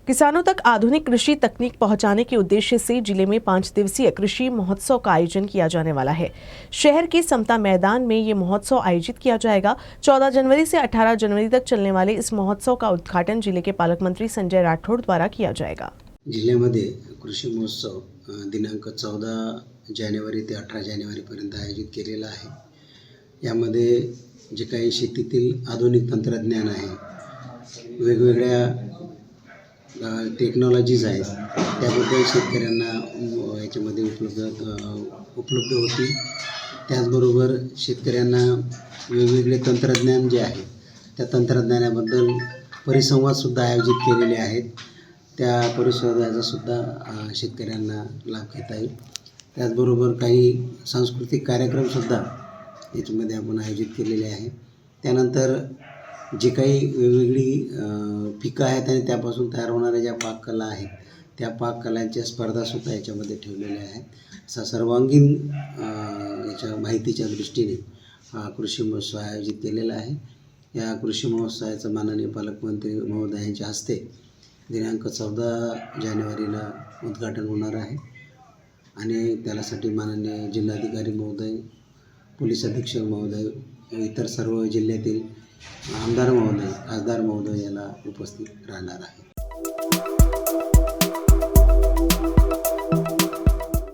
किसानों तक आधुनिक कृषि तकनीक पहुंचाने के उद्देश्य से जिले में 5 दिवसीय कृषि महोत्सव का आयोजन किया जाने वाला है। शहर के समता मैदान में ये महोत्सव आयोजित किया जाएगा। 14 जनवरी से 18 जनवरी तक चलने वाले इस महोत्सव का उद्घाटन जिले के पालक मंत्री संजय राठौड़ द्वारा किया जाएगा। जिल्ह्यामध्ये कृषी महोत्सव दिनांक 14 जानेवारी ते 18 जानेवारीपर्यंत आयोजित केलेला आहे। यामध्ये जे काही शेतीतील आधुनिक तंत्रज्ञान आहे, वेगवेगळ्या टेक्नॉलॉजीज आहेत, त्याबद्दल शेतकऱ्यांना याच्यामध्ये उपलब्ध होतील। त्याचबरोबर शेतकऱ्यांना वेगवेगळे तंत्रज्ञान जे आहे त्या तंत्रज्ञानाबद्दल परिसंवादसुद्धा आयोजित केलेले आहेत। त्या परिसंवादाचा सुद्धा शेतकऱ्यांना लाभ घेता येईल। त्याचबरोबर काही सांस्कृतिक कार्यक्रमसुद्धा याच्यामध्ये आपण आयोजित केलेले आहे। त्यानंतर जे काही वेगवेगळी पिकं आहेत आणि त्यापासून तयार होणाऱ्या ज्या पाककला आहेत त्या पाककलांच्या स्पर्धासुद्धा याच्यामध्ये ठेवलेल्या आहेत। असा सर्वांगीण याच्या माहितीच्या दृष्टीने हा कृषी महोत्सव आयोजित केलेला आहे। या कृषी महोत्सवाचं माननीय पालकमंत्री महोदयांच्या हस्ते दिनांक 14 जानेवारीला उद्घाटन होणार आहे आणि त्यासाठी माननीय जिल्हाधिकारी महोदय, पोलीस अधीक्षक महोदय, इतर सर्व जिल्ह्यातील आमदार महोदय, खासदार महोदय याला उपस्थित राहणार आहे।